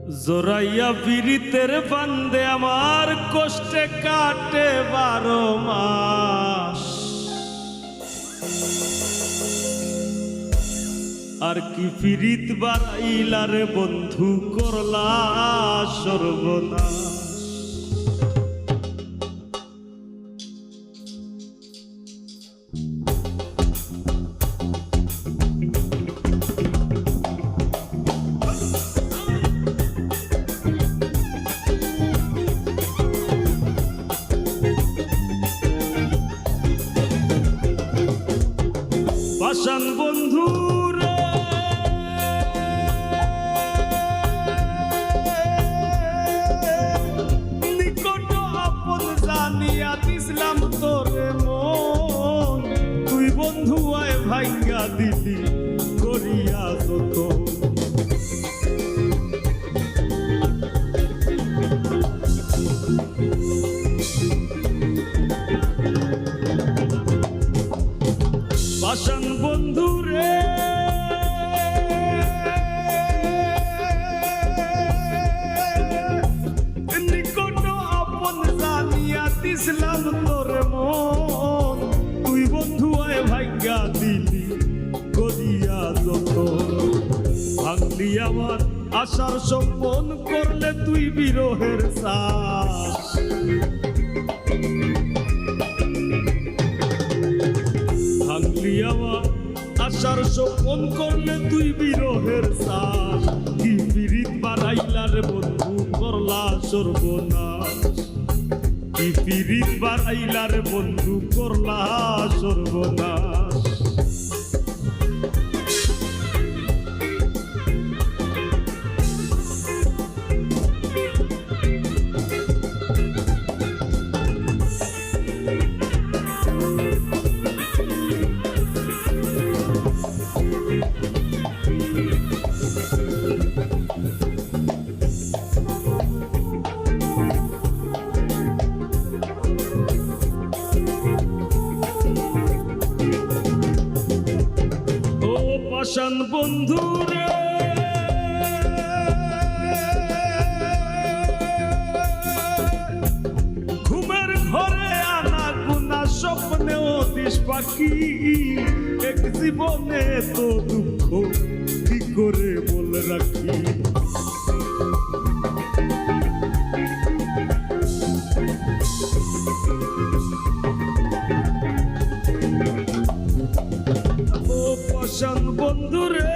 জোরাইয়া পীড়িতের বান্দে আমার কষ্টে কাটে 12 মাস। আর কি পীড়িত বাড়াইলা রে বন্ধু, করলা সর্বনাশ। পাষাণ বন্ধু রে নিকট আপন জানিয়া দিছিলাম তোরে মন, তুই বন্ধু আয় ভাঙ্গা দিলি করিয়া যত। পাষাণ বন্ধু রে নিকট আপন জানিয়া দিছিলাম তোরে মন, তুই বন্ধু আয় ভাগ্যা দিলি করিয়া যত। ভাঙলি আমার আশার সম্পন, করলে তুই বিরহের শ্বাস। ভাঙলি আমার আশার স্বপন, করলে তুই বিরহের শ্বাস। কি পীড়িত বাড়াইলা রে বন্ধু, করলা সর্বনাশ। কি পীড়িত বাড়াইলা রে বন্ধু, করলা সর্বনাশ। পাষাণ বন্ধু রে ঘুমের ঘরে আনা গুনা স্বপ্নেও দিস পাখি। এক জীবনে তো দুঃখ কি করে বল রাখি। পাষাণ বন্ধু রে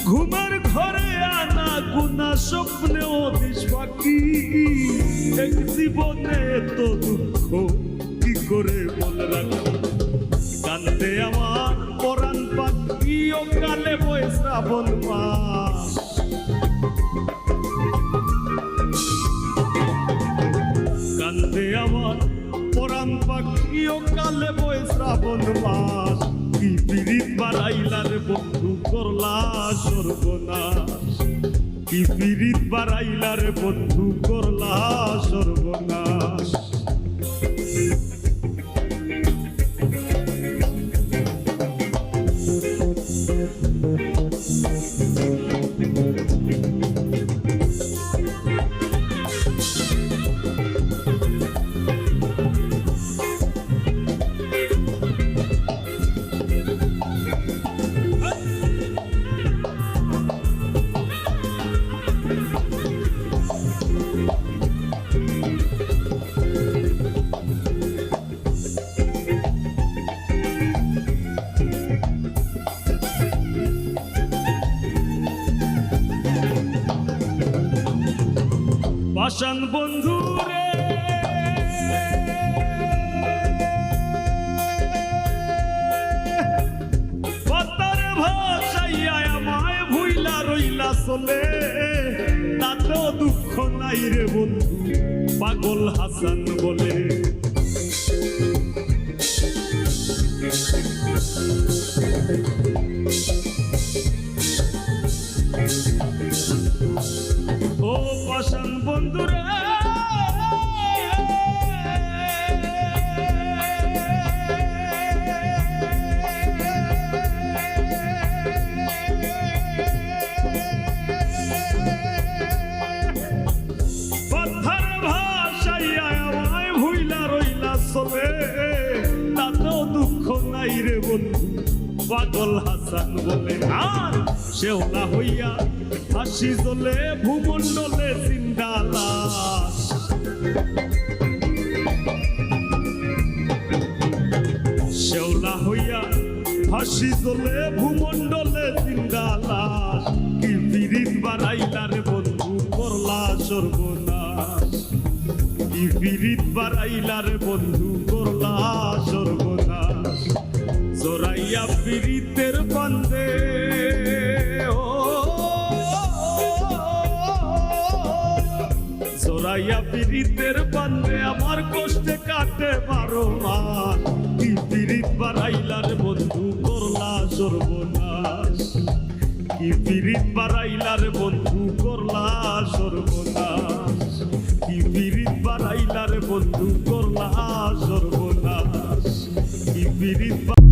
ঘুমের ঘরে আনা গুনা স্বপ্নেও দিস পাখি। এক জীবনে তো দুঃখ কি করে বল রাখি। কান্দে আমার পরাণ পাখি, ও কালে বয় শ্রাবণ মাস। কান্দে আমার পরাণ পাখি, ও কালে বয় শ্রাবণ মাস। কি পীড়িত বাড়াইলা রে বন্ধু, করলা সর্বনাশ। কি পীড়িত বাড়াইলা রে বন্ধু, করলা সর্বনাশ। পাষাণ বন্ধু রে পাতারে ভাসাইয়া আমায় ভুইলা রইলা চলে। তাতেও দুঃখ নাই রে বন্ধু, পাগল হাসান বলে। ও পাষাণ বন্ধু রে রে বন্ধু পাগল হাসান বলে আর শেওলা হইয়া হাসি জ্বলে ভূমণ্ডলে জিন্দালাস শেওলা হইয়া হাসি জ্বলে ভূমণ্ডলে জিন্দালাস কি পিরিত বাড়াইলা রে বন্ধু করলা সর্বনাশ কি পিরিত বাড়াইলা রে বন্ধু করলা সর্বনাশ জোরাইয়া পিরিতের বান্ধে জোরাইয়া পিরিতের বান্ধে আমার কষ্টে কাটে 12 মাস কি পিরিত বাড়াইলার বন্ধু করলা সর্বনাশ কি পিরিত বাড়াইলার বন্ধু করলা সর্বনাশ কি পিরিত বাড়াইলার বন্ধু করলা সর্বনাশ কি পিরিত